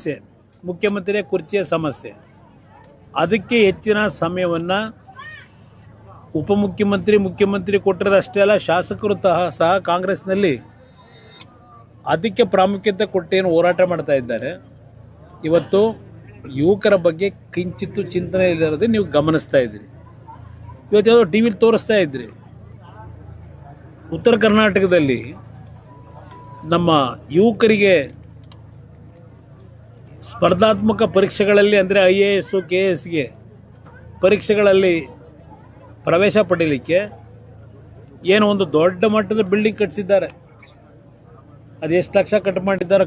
ಸಮಸ್ಯೆ, ಮುಖ್ಯಮಂತ್ರಿಯ ಕುರ್ಚಿಯ ಸಮಸ್ಯೆ. ಅದಕ್ಕೆ ಹೆಚ್ಚಿನ ಸಮಯವನ್ನು ಉಪಮುಖ್ಯಮಂತ್ರಿ, ಮುಖ್ಯಮಂತ್ರಿ ಕೊಟ್ಟಿರೋದಷ್ಟೇ ಅಲ್ಲ, ಶಾಸಕರು ಸಹ ಕಾಂಗ್ರೆಸ್ನಲ್ಲಿ ಅದಕ್ಕೆ ಪ್ರಾಮುಖ್ಯತೆ ಕೊಟ್ಟೇನು ಹೋರಾಟ ಮಾಡ್ತಾ ಇದ್ದಾರೆ. ಇವತ್ತು ಯುವಕರ ಬಗ್ಗೆ ಕಿಂಚಿತ್ತು ಚಿಂತನೆ ಇಲ್ಲದೆ ನೀವು ಗಮನಿಸ್ತಾ ಇದ್ದೀರಿ. ಇವತ್ತು ಯಾವುದೋ ಟಿ ವಿಲಿ ತೋರಿಸ್ತಾ ಇದ್ರಿ, ಉತ್ತರ ಕರ್ನಾಟಕದಲ್ಲಿ ನಮ್ಮ ಯುವಕರಿಗೆ ಸ್ಪರ್ಧಾತ್ಮಕ ಪರೀಕ್ಷೆಗಳಲ್ಲಿ ಅಂದರೆ IAS, KSಗೆ ಪರೀಕ್ಷೆಗಳಲ್ಲಿ ಪ್ರವೇಶ ಪಡೀಲಿಕ್ಕೆ ಏನೋ ಒಂದು ದೊಡ್ಡ ಮಟ್ಟದ ಬಿಲ್ಡಿಂಗ್ ಕಟ್ಟಿಸಿದ್ದಾರೆ. ಅದು ಎಷ್ಟು ಲಕ್ಷ ಕಟ್ ಮಾಡಿದ್ದಾರೆ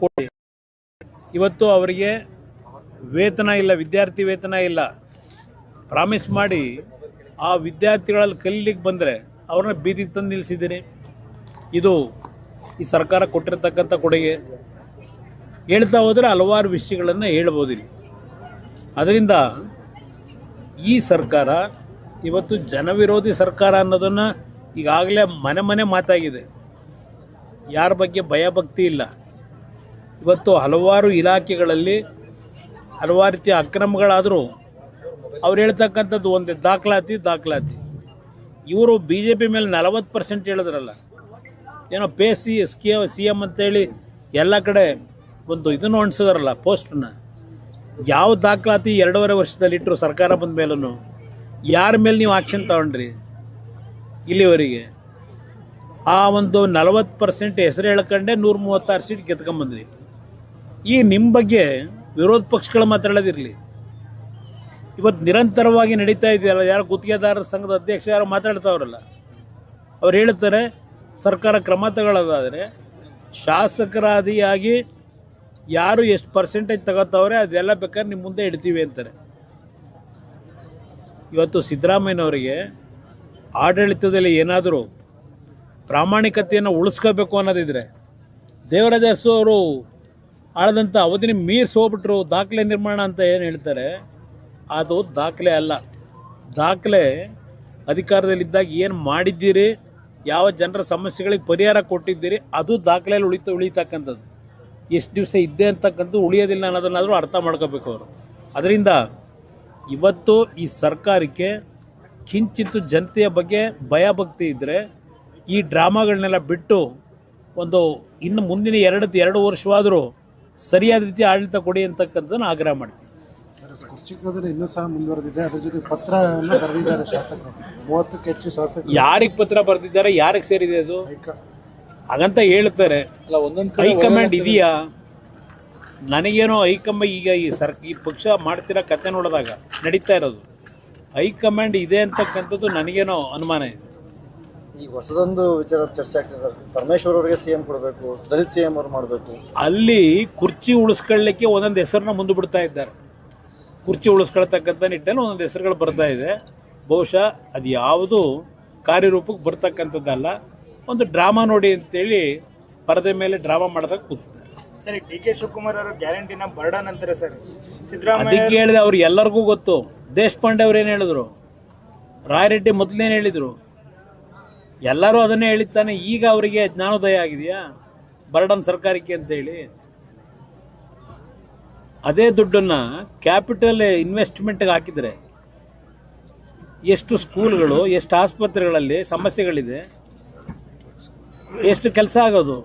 ಕೋಟಿ. ಇವತ್ತು ಅವರಿಗೆ ವೇತನ ಇಲ್ಲ, ವಿದ್ಯಾರ್ಥಿ ವೇತನ ಇಲ್ಲ. ಪ್ರಾಮಿಸ್ ಮಾಡಿ ಆ ವಿದ್ಯಾರ್ಥಿಗಳಲ್ಲಿ ಕಲೀಲಿಕ್ಕೆ ಬಂದರೆ ಅವ್ರನ್ನ ಬೀದಿಗೆ ತಂದು ನಿಲ್ಲಿಸಿದ್ದೀರಿ. ಇದು ಈ ಸರ್ಕಾರ ಕೊಟ್ಟಿರತಕ್ಕಂಥ ಕೊಡುಗೆ. ಹೇಳ್ತಾ ಹೋದರೆ ಹಲವಾರು ವಿಷಯಗಳನ್ನು ಹೇಳ್ಬೋದು ಇಲ್ಲಿ. ಅದರಿಂದ ಈ ಸರ್ಕಾರ ಇವತ್ತು ಜನವಿರೋಧಿ ಸರ್ಕಾರ ಅನ್ನೋದನ್ನು ಈಗಾಗಲೇ ಮನೆ ಮನೆ ಮಾತಾಗಿದೆ. ಯಾರ ಬಗ್ಗೆ ಭಯಭಕ್ತಿ ಇಲ್ಲ. ಇವತ್ತು ಹಲವಾರು ಇಲಾಖೆಗಳಲ್ಲಿ ಹಲವಾರು ರೀತಿಯ ಅಕ್ರಮಗಳಾದರೂ ಅವ್ರು ಹೇಳ್ತಕ್ಕಂಥದ್ದು ಒಂದೇ ದಾಖಲಾತಿ. ಇವರು BJP ಮೇಲೆ 40% ಹೇಳಿದ್ರಲ್ಲ, ಏನೋ CM ಅಂತೇಳಿ ಎಲ್ಲ ಕಡೆ ಒಂದು ಇದನ್ನು ಅಣಿಸಿದಾರಲ್ಲ, ಪೋಸ್ಟನ್ನ. ಯಾವ ದಾಖಲಾತಿ 2.5 ವರ್ಷದಲ್ಲಿ ಇಟ್ಟರು ಸರ್ಕಾರ ಬಂದ ಮೇಲೂ? ಯಾರ ಮೇಲೆ ನೀವು ಆಕ್ಷನ್ ತಗೊಂಡ್ರಿ ಇಲ್ಲಿವರೆಗೆ? ಆ ಒಂದು 40% ಹೆಸರು ಹೇಳ್ಕೊಂಡೆ 136 ಸೀಟ್ ಗೆದ್ಕೊಂಬಂದ್ರಿ. ಈ ನಿಮ್ಮ ಬಗ್ಗೆ ವಿರೋಧ ಪಕ್ಷಗಳು ಮಾತಾಡೋದಿರಲಿ, ಇವತ್ತು ನಿರಂತರವಾಗಿ ನಡೀತಾ ಇದೆಯಲ್ಲ, ಯಾರು ಗುತ್ತಿಗೆದಾರರ ಸಂಘದ ಅಧ್ಯಕ್ಷ ಯಾರು ಮಾತಾಡ್ತಾವ್ರಲ್ಲ, ಅವ್ರು ಹೇಳ್ತಾರೆ ಸರ್ಕಾರ ಕ್ರಮ ತಗೊಳ್ಳೋದಾದರೆ ಶಾಸಕರಾದಿಯಾಗಿ ಯಾರು ಎಷ್ಟು ಪರ್ಸೆಂಟೇಜ್ ತಗೋತಾವ್ರೆ ಅದೆಲ್ಲ ಬೇಕಾದ್ರೆ ನಿಮ್ಮ ಮುಂದೆ ಇಡ್ತೀವಿ ಅಂತಾರೆ. ಇವತ್ತು ಸಿದ್ದರಾಮಯ್ಯನವರಿಗೆ ಆಡಳಿತದಲ್ಲಿ ಏನಾದರೂ ಪ್ರಾಮಾಣಿಕತೆಯನ್ನು ಉಳಿಸ್ಕೋಬೇಕು ಅನ್ನೋದಿದ್ರೆ, ದೇವರಾಜ ಅರಸು ಅವರು ಆಳದಂಥ ಅವಧಿನ ಮೀರಿಸಿ ಹೋಗ್ಬಿಟ್ರು ದಾಖಲೆ ನಿರ್ಮಾಣ ಅಂತ ಏನು ಹೇಳ್ತಾರೆ, ಅದು ದಾಖಲೆ ಅಲ್ಲ. ದಾಖಲೆ ಅಧಿಕಾರದಲ್ಲಿದ್ದಾಗ ಏನು ಮಾಡಿದ್ದೀರಿ, ಯಾವ ಜನರ ಸಮಸ್ಯೆಗಳಿಗೆ ಪರಿಹಾರ ಕೊಟ್ಟಿದ್ದೀರಿ, ಅದು ದಾಖಲೆಯಲ್ಲಿ ಉಳಿತಕ್ಕಂಥದ್ದು. ಎಷ್ಟು ದಿವಸ ಇದ್ದೆ ಅಂತಕ್ಕಂಥದ್ದು ಉಳಿಯೋದಿಲ್ಲ ಅನ್ನೋದನ್ನಾದರೂ ಅರ್ಥ ಮಾಡ್ಕೋಬೇಕು ಅವರು. ಅದರಿಂದ ಇವತ್ತು ಈ ಸರ್ಕಾರಕ್ಕೆ ಕಿಂಚಿತ್ತು ಜನತೆಯ ಬಗ್ಗೆ ಭಯಭಕ್ತಿ ಇದ್ದರೆ ಈ ಡ್ರಾಮಾಗಳನ್ನೆಲ್ಲ ಬಿಟ್ಟು ಒಂದು ಇನ್ನು ಮುಂದಿನ ಎರಡು ವರ್ಷವಾದರೂ ಸರಿಯಾದ ರೀತಿ ಆಡಳಿತ ಕೊಡಿ ಅಂತಕ್ಕಂಥದ್ದನ್ನು ಆಗ್ರಹ ಮಾಡ್ತೀವಿ. ಕುರ್ಚಿಕೋದ್ರೆ ಇನ್ನೂ ಸಹ ಮುಂದುವರೆದಿದೆ. ಅದ್ರ ಜೊತೆ ಪತ್ರವನ್ನು ಬರೆದಿದ್ದಾರೆ ಶಾಸಕರು, 30ಕ್ಕೂ ಹೆಚ್ಚು ಶಾಸಕರು. ಯಾರಿಗೆ ಪತ್ರ ಬರೆದಿದ್ದಾರೆ, ಯಾರಿಗೆ ಸೇರಿದೆ ಅದು ಹಾಗಂತ ಹೇಳ್ತಾರೆ. ಹೈಕಮಾಂಡ್ ಇದೆಯಾ? ನನಗೇನೋ ಹೈಕಮಾಂಡ್ ಈಗ ಈ ಪಕ್ಷ ಮಾಡ್ತಿರೋ ಕತೆ ನೋಡಿದಾಗ ನಡೀತಾ ಇರೋದು ಹೈಕಮಾಂಡ್ ಇದೆ ಅಂತಕ್ಕಂಥದ್ದು ನನಗೇನೋ ಅನುಮಾನ ಇದೆ. ಈಗ ಹೊಸದೊಂದು ವಿಚಾರ ಚರ್ಚೆ ಆಗ್ತದೆ ಸರ್, ಪರಮೇಶ್ವರ್ ಅವರಿಗೆ CM ಕೊಡಬೇಕು, ದಲಿತ CM ಅವ್ರು ಮಾಡಬೇಕು. ಅಲ್ಲಿ ಕುರ್ಚಿ ಉಳಿಸ್ಕೊಳ್ಳಿಕ್ಕೆ ಒಂದೊಂದು ಹೆಸರನ್ನ ಮುಂದೆ ಬಿಡ್ತಾ ಇದ್ದಾರೆ. ಕುರ್ಚಿ ಉಳಿಸ್ಕೊಳ್ತಕ್ಕಂಥ ನಿಟ್ಟಲ್ಲಿ ಒಂದೊಂದು ಹೆಸರುಗಳು ಬರ್ತಾ ಇದೆ. ಬಹುಶಃ ಅದು ಯಾವುದು ಕಾರ್ಯರೂಪಕ್ಕೆ ಬರ್ತಕ್ಕಂಥದ್ದಲ್ಲ, ಒಂದು ಡ್ರಾಮಾ ನೋಡಿ ಅಂತೇಳಿ ಪರದೆ ಮೇಲೆ ಡ್ರಾಮಾ ಮಾಡಿದಾಗ ಕೂತಿದ್ದಾರೆ. ಸರಿ, DK ಶಿವಕುಮಾರ್ ಅವರು ಗ್ಯಾರಂಟಿನ ಬರ್ಡನ್ ಅಂತಾರೆ ಸರ್. ಸಿದ್ದರಾಮಯ್ಯ ಅದಕ್ಕೆ ಹೇಳಿದೆ, ಅವ್ರು ಎಲ್ಲರಿಗೂ ಗೊತ್ತು. ದೇಶಪಾಂಡೆ ಅವ್ರು ಏನು ಹೇಳಿದ್ರು, ರಾಯರೆಡ್ಡಿ ಮೊದಲೇನು ಹೇಳಿದರು, ಎಲ್ಲರೂ ಅದನ್ನೇ ಹೇಳಿದ್ದಾನೆ. ಈಗ ಅವರಿಗೆ ಜ್ಞಾನೋದಯ ಆಗಿದೆಯಾ ಬರ್ಡನ್ ಸರ್ಕಾರಕ್ಕೆ ಅಂತೇಳಿ? ಅದೇ ದುಡ್ಡನ್ನು ಕ್ಯಾಪಿಟಲ್ ಇನ್ವೆಸ್ಟ್ಮೆಂಟ್ಗೆ ಹಾಕಿದರೆ ಎಷ್ಟು ಸ್ಕೂಲ್ಗಳು, ಎಷ್ಟು ಆಸ್ಪತ್ರೆಗಳಲ್ಲಿ ಸಮಸ್ಯೆಗಳಿದೆ, ಎಷ್ಟು ಕೆಲಸ ಆಗೋದು.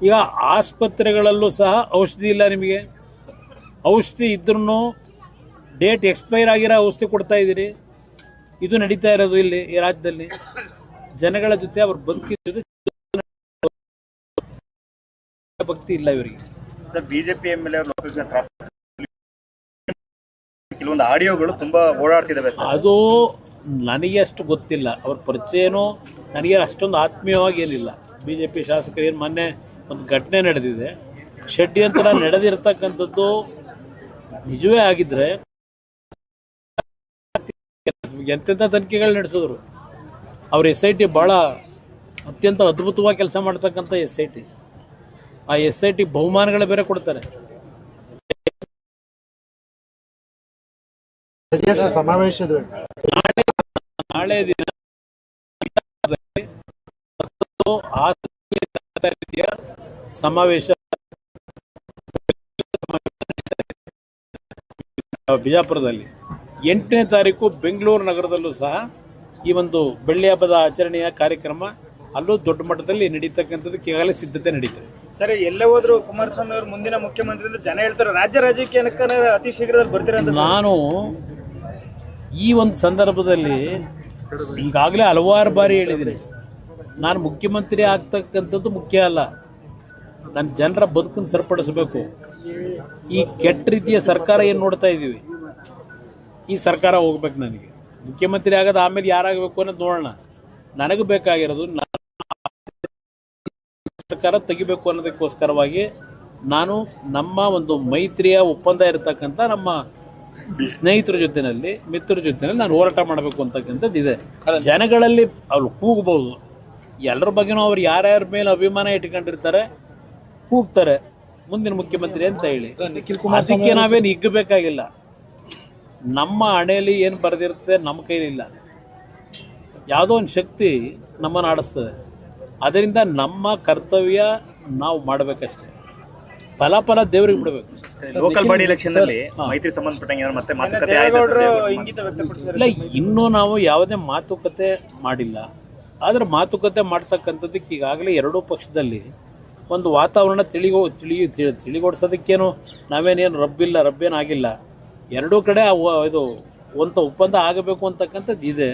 ಈಗ ಆಸ್ಪತ್ರೆಗಳಲ್ಲೂ ಸಹ ಔಷಧಿ ಇಲ್ಲ. ನಿಮಗೆ ಔಷಧಿ ಇದ್ರೂ ಡೇಟ್ ಎಕ್ಸ್ಪೈರ್ ಆಗಿರೋ ಔಷಧಿ ಕೊಡ್ತಾ ಇದ್ದೀರಿ. ಇದು ನಡೀತಾ ಇರೋದು ಇಲ್ಲಿ ಈ ರಾಜ್ಯದಲ್ಲಿ. ಜನಗಳ ಜೊತೆ ಅವ್ರು ಬದುಕಿದ್ದು ಭಕ್ತಿ ಇಲ್ಲ ಇವರಿಗೆ. BJP MLA ಕೆಲವೊಂದು ಆಡಿಯೋಗಳು ತುಂಬಾ ಓಡಾಡ್ತಿದ್ದಾವೆ. ಅದು ನನಗೆ ಅಷ್ಟು ಗೊತ್ತಿಲ್ಲ, ಅವ್ರ ಪರಿಚಯನೂ ನನಗೆ ಅಷ್ಟೊಂದು ಆತ್ಮೀಯವಾಗಿ ಏನಿಲ್ಲ. BJP ಶಾಸಕರು ಏನು ಮೊನ್ನೆ ಒಂದು ಘಟನೆ ನಡೆದಿದೆ, ಷಡ್ಯಂತ್ರ ನಡೆದಿರ್ತಕ್ಕಂಥದ್ದು ನಿಜವೇ ಆಗಿದ್ರೆ ಎಂತೆಂಥ ತನಿಖೆಗಳು ನಡೆಸಿದ್ರು. ಅವ್ರ SIT ಭಾಳ ಅತ್ಯಂತ ಅದ್ಭುತವಾಗಿ ಕೆಲಸ ಮಾಡ್ತಕ್ಕಂಥ SIT. ಆ SIT ಬಹುಮಾನಗಳು ಬೇರೆ ಕೊಡ್ತಾರೆ. ಸಮಾವೇಶದ ನಾಳೆ ದಿನ ಸಮಾವೇಶ ಬಿಜಾಪುರದಲ್ಲಿ, 8ನೇ ತಾರೀಕು ಬೆಂಗಳೂರು ನಗರದಲ್ಲೂ ಸಹ ಈ ಒಂದು ಬೆಳ್ಳಿ ಹಬ್ಬದ ಆಚರಣೆಯ ಕಾರ್ಯಕ್ರಮ ಅಲ್ಲೂ ದೊಡ್ಡ ಮಟ್ಟದಲ್ಲಿ ನಡೀತಕ್ಕಂಥದ್ದಕ್ಕೆ ಈಗಾಗಲೇ ಸಿದ್ಧತೆ ನಡೀತದೆ. ಸರಿ, ಎಲ್ಲೇ ಹೋದ್ರು ಕುಮಾರಸ್ವಾಮಿ ಅವರು ಮುಂದಿನ ಮುಖ್ಯಮಂತ್ರಿ ಅಂತ ಜನ ಹೇಳ್ತಾರೆ. ರಾಜ್ಯ ರಾಜಕೀಯಕ್ಕೆ ಅತಿ ಶೀಘ್ರದಲ್ಲಿ ಬರ್ತೀರಾ ಅಂತ ನಾನು ಈ ಒಂದು ಸಂದರ್ಭದಲ್ಲಿ ಈಗಾಗಲೇ ಹಲವಾರು ಬಾರಿ ಹೇಳಿದ್ದೀನಿ, ನಾನು ಮುಖ್ಯಮಂತ್ರಿ ಆಗ್ತಕ್ಕಂಥದ್ದು ಮುಖ್ಯ ಅಲ್ಲ, ನನ್ನ ಜನರ ಬದುಕನ್ನು ಸರಿಪಡಿಸಬೇಕು. ಈ ಕೆಟ್ಟ ರೀತಿಯ ಸರ್ಕಾರ ಏನು ನೋಡ್ತಾ ಇದ್ದೀವಿ, ಈ ಸರ್ಕಾರ ಹೋಗ್ಬೇಕು. ನನಗೆ ಮುಖ್ಯಮಂತ್ರಿ ಆಗೋದು ಆಮೇಲೆ ಯಾರಾಗಬೇಕು ಅನ್ನೋದು ನೋಡೋಣ. ನನಗೆ ಬೇಕಾಗಿರೋದು ಸರ್ಕಾರ ತೆಗಿಬೇಕು ಅನ್ನೋದಕ್ಕೋಸ್ಕರವಾಗಿ ನಾನು ನಮ್ಮ ಒಂದು ಮೈತ್ರಿಯ ಒಪ್ಪಂದ ಇರತಕ್ಕಂಥ ನಮ್ಮ ಸ್ನೇಹಿತರ ಜೊತೆಯಲ್ಲಿ, ಮಿತ್ರರ ಜೊತೆಯಲ್ಲಿ ನಾನು ಹೋರಾಟ ಮಾಡಬೇಕು ಅಂತಕ್ಕಂಥದ್ದು ಇದೆ. ಜನಗಳಲ್ಲಿ ಅವ್ರು ಕೂಗಬಹುದು, ಎಲ್ಲರ ಬಗ್ಗೆನೂ ಅವ್ರು ಯಾರ್ಯಾರ ಮೇಲೆ ಅಭಿಮಾನ ಇಟ್ಕೊಂಡಿರ್ತಾರೆ ಕೂಗ್ತಾರೆ ಮುಂದಿನ ಮುಖ್ಯಮಂತ್ರಿ ಅಂತ ಹೇಳಿ. ಅದಕ್ಕೆ ನಾವೇನು ಹಿಗ್ಗಬೇಕಾಗಿಲ್ಲ. ನಮ್ಮ ಹಣೆಯಲ್ಲಿ ಏನು ಬರೆದಿರ್ತದೆ ನಮ್ಮ ಕೈಲಿಲ್ಲ. ಯಾವುದೋ ಒಂದು ಶಕ್ತಿ ನಮ್ಮನ್ನು ಆಡಿಸ್ತದೆ. ಅದರಿಂದ ನಮ್ಮ ಕರ್ತವ್ಯ ನಾವು ಮಾಡಬೇಕಷ್ಟೇ, ಫಲ ದೇವರಿಗೆ ಬಿಡಬೇಕು. ಲೋಕಲ್ ಬಾಡಿ ಎಲೆಕ್ಷನ್ ಅಲ್ಲಿ ಮೈತ್ರಿ ಸಂಬಂಧಪಟ್ಟಂಗೆ ಮತ್ತೆ ಮಾತುಕತೆ ಇಂಗಿತ ವ್ಯಕ್ತಪಡಿಸಿದ್ದಾರೆ. ಇಲ್ಲ, ಇನ್ನೂ ನಾವು ಯಾವುದೇ ಮಾತುಕತೆ ಮಾಡಿಲ್ಲ. ಆದರೆ ಮಾತುಕತೆ ಮಾಡ್ತಕ್ಕಂಥದ್ದಕ್ಕೆ ಈಗಾಗಲೇ ಎರಡೂ ಪಕ್ಷದಲ್ಲಿ ಒಂದು ವಾತಾವರಣ ತಿಳಿಗೊಡಿಸೋದಕ್ಕೇನು ನಾವೇನೇನು ರಬ್ಬೇನಾಗಿಲ್ಲ. ಎರಡೂ ಕಡೆ ಇದು ಒಂದು ಒಪ್ಪಂದ ಆಗಬೇಕು ಅಂತಕ್ಕಂಥದ್ದು ಇದೆ.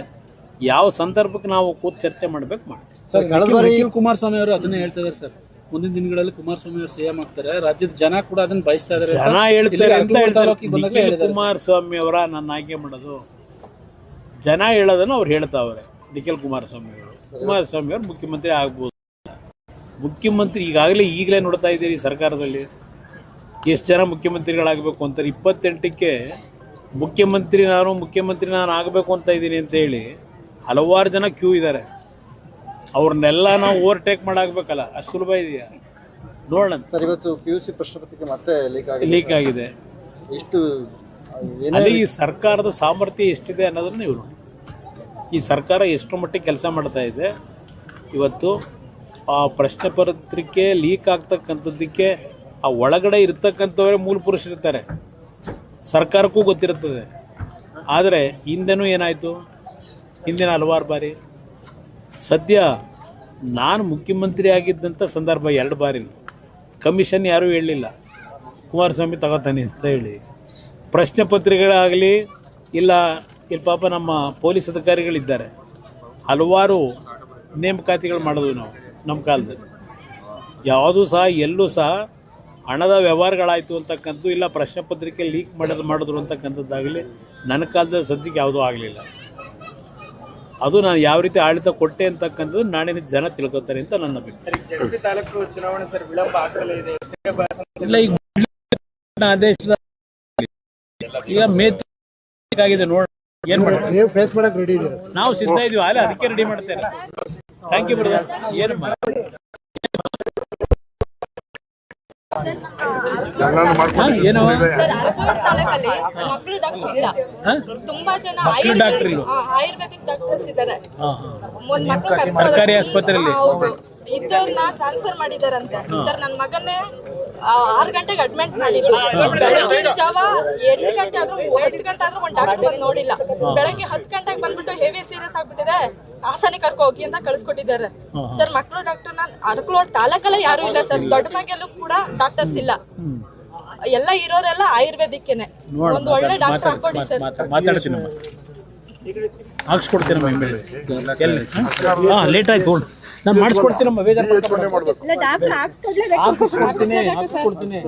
ಯಾವ ಸಂದರ್ಭಕ್ಕೆ ನಾವು ಕೂತು ಚರ್ಚೆ ಮಾಡ್ಬೇಕು ಮಾಡ್ತೀವಿ. ಸರ್, ನಿಖಿಲ್ ಕುಮಾರಸ್ವಾಮಿ ಅವರು ಅದನ್ನೇ ಹೇಳ್ತಾ ಇದ್ದಾರೆ ಸರ್, ಮುಂದಿನ ದಿನಗಳಲ್ಲಿ ಕುಮಾರಸ್ವಾಮಿ ಅವರು ಸಿಎಂ ಆಗ್ತಾರೆ, ರಾಜ್ಯದ ಜನ ಕೂಡ ಅದನ್ನ ಬಯಸ್ತಾ ಇದ್ದಾರೆ. ಜನ ಹೇಳ್ತಾರೆ ಅಂತ ಹೇಳ್ತಾರೆ. ನಿಖಿಲ್ ಕುಮಾರಸ್ವಾಮಿ ಅವರ ನನ್ನ ಆಯ್ಕೆ ಮಾಡೋದು ಜನ ಹೇಳೋದನ್ನು ಅವ್ರು ಹೇಳ್ತಾವ್ರೆ. ನಿಖಿಲ್ ಕುಮಾರಸ್ವಾಮಿ ಅವರು ಮುಖ್ಯಮಂತ್ರಿ ಆಗ್ಬೋದು. ಮುಖ್ಯಮಂತ್ರಿ ಈಗಲೇ ನೋಡ್ತಾ ಇದ್ದೀರಿ ಸರ್ಕಾರದಲ್ಲಿ ಎಷ್ಟು ಜನ ಮುಖ್ಯಮಂತ್ರಿಗಳಾಗಬೇಕು ಅಂತಾರೆ. 28ಕ್ಕೆ ಮುಖ್ಯಮಂತ್ರಿ ನಾನು ಆಗಬೇಕು ಅಂತ ಇದ್ದೀನಿ ಅಂತ ಹೇಳಿ ಹಲವಾರು ಜನ ಕ್ಯೂ ಇದ್ದಾರೆ. ಅವ್ರನ್ನೆಲ್ಲ ನಾವು ಓವರ್ಟೇಕ್ ಮಾಡಾಗಬೇಕಲ್ಲ, ಅಷ್ಟು ಸುಲಭ ಇದೆಯಾ ನೋಡೋಣ. ಸರ್, ಇವತ್ತು PUC ಪ್ರಶ್ನೆ ಪತ್ರಿಕೆ ಮತ್ತೆ ಲೀಕ್ ಆಗಿದೆ. ಎಷ್ಟು ಅಲ್ಲಿ ಈ ಸರ್ಕಾರದ ಸಾಮರ್ಥ್ಯ ಎಷ್ಟಿದೆ ಅನ್ನೋದನ್ನ ನೀವು ನೋಡಿ. ಈ ಸರ್ಕಾರ ಎಷ್ಟು ಮಟ್ಟಿಗೆ ಕೆಲಸ ಮಾಡ್ತಾ ಇದೆ. ಇವತ್ತು ಆ ಪ್ರಶ್ನೆ ಪತ್ರಿಕೆ ಲೀಕ್ ಆಗ್ತಕ್ಕಂಥದ್ದಕ್ಕೆ ಆ ಒಳಗಡೆ ಇರ್ತಕ್ಕಂಥವರೇ ಮೂಲ ಪುರುಷರಿರ್ತಾರೆ. ಸರ್ಕಾರಕ್ಕೂ ಗೊತ್ತಿರುತ್ತದೆ. ಆದರೆ ಹಿಂದೆನೂ ಏನಾಯಿತು, ಹಿಂದಿನ ಹಲವಾರು ಬಾರಿ. ಸದ್ಯ ನಾನು ಮುಖ್ಯಮಂತ್ರಿ ಆಗಿದ್ದಂಥ ಸಂದರ್ಭ 2 ಬಾರಿ ಕಮಿಷನ್ ಯಾರೂ ಹೇಳಲಿಲ್ಲ, ಕುಮಾರಸ್ವಾಮಿ ತಗೋತಾನೆ ಅಂತ ಹೇಳಿ. ಪ್ರಶ್ನೆ ಪತ್ರಿಕೆಗಳಾಗಲಿ ಇಲ್ಲಿ ಪಾಪ ನಮ್ಮ ಪೊಲೀಸ್ ಅಧಿಕಾರಿಗಳಿದ್ದಾರೆ, ಹಲವಾರು ನೇಮಕಾತಿಗಳು ಮಾಡಿದ್ವಿ ನಾವು ನಮ್ಮ ಕಾಲದಲ್ಲಿ. ಯಾವುದೂ ಸಹ ಎಲ್ಲೂ ಸಹ ಹಣದ ವ್ಯವಹಾರಗಳಾಯಿತು ಅಂತಕ್ಕಂಥದ್ದು ಇಲ್ಲ, ಪ್ರಶ್ನೆ ಪತ್ರಿಕೆ ಲೀಕ್ ಮಾಡಿದ್ರು ಅಂತಕ್ಕಂಥದ್ದಾಗಲಿ ನನ್ನ ಕಾಲದಲ್ಲಿ ಸದ್ಯಕ್ಕೆ ಯಾವುದೂ ಆಗಲಿಲ್ಲ. ಅದು ನಾನು ಯಾವ ರೀತಿ ಆಡಳಿತ ಕೊಟ್ಟೆ ಅಂತಕ್ಕಂಥದ್ದು ನಾಳಿನ ಜನ ತಿಳ್ಕೊತಾರೆ ಅಂತ ನನ್ನ ಅಭಿಪ್ರಾಯ. ಜೆಪಿ ತಾಲೂಕು ಚುನಾವಣೆ ಸರ್ ವಿಳಂಬ ಆಗ್ತಲೇ ಇದೆ. ಇಲ್ಲ, ಈಗ ಆದೇಶದ ಈಗ ಆಗಿದೆ ನೋಡಿ, ಏನು ಮಾಡ್ತೀವಿ ನೀವು ಫೇಸ್ ಮಾಡಕ್ಕೆ ರೆಡಿ ಇದ್ದೀರಾ? ನಾವು ಸಿದ್ಧ ಇದೀವಿ, ಅಲ್ಲ ಅದಕ್ಕೆ ರೆಡಿ ಮಾಡ್ತೇನೆ. Thank you brother. ಏನು ಏನೋ ತುಂಬಾ ಜನ ಡಾಕ್ಟರ್ ಆಯುರ್ವೇದಿಕ್ ಡಾಕ್ಟರ್ಸ್ ಇದ್ದಾರೆ. ಸರ್ಕಾರಿ ಆಸ್ಪತ್ರೆಯಲ್ಲಿ ಇದ್ದವ್ರನ್ನ ಟ್ರಾನ್ಸ್ಫರ್ ಮಾಡಿದಾರಂತೆ. ಸರ್, ನನ್ನ ಮಗನ್ನೇ 6 ಗಂಟೆಗೆ ಅಡ್ಮಿಟ್ ಮಾಡಿದ್ದು. ಬೆಳಗ್ಗೆ ಜಾವ 8 ಗಂಟೆ ಆದ್ರೂ 10 ಗಂಟೆ ಆದ್ರೂ ಒಂದು ಡಾಕ್ಟರ್ ಬಂದು ನೋಡಿಲ್ಲ. ಬೆಳಗ್ಗೆ 10 ಗಂಟೆಗೆ ಬಂದ್ಬಿಟ್ಟು ಹೆವಿ ಸೀರಿಯಸ್ ಆಗ್ಬಿಟ್ಟಿದೆ, ಹಾಸನ ಕರ್ಕೊ ಹೋಗಿ ಅಂತ ಕಳಿಸ್ಕೊಟ್ಟಿದ್ದಾರೆ. ಸರ್, ಮಕ್ಕಳು ಡಾಕ್ಟರ್ ಅಡಕಲೋಡ್ ತಾಲೂಕಲ್ಲ ಯಾರು ಇಲ್ಲ ಸರ್. ದೊಡ್ಡ ಮಗೆಲ್ಲೂ ಕೂಡ ಡಾಕ್ಟರ್ಸ್ ಇಲ್ಲ. ಎಲ್ಲ ಇರೋರೆಲ್ಲ ಆಯುರ್ವೇದಿಕ್ಕೇನೆ. ಒಂದು ಒಳ್ಳೆ ಡಾಕ್ಟರ್ ಹಾಕೊಡಿ ಸರ್. ಮಾತಾಡ್ತೀನಿ, ಹಾಕ್ಸ್ಕೊಡ್ತೀನಮ್ಮ. ಲೇಟ್ ಆಯ್ತು, ನಾನು ಮಾಡಿಸ್ಕೊಡ್ತೀನಮ್ಮ. ಹಾಕ್ಸ್ಕೊಡ್ತೀನಿ.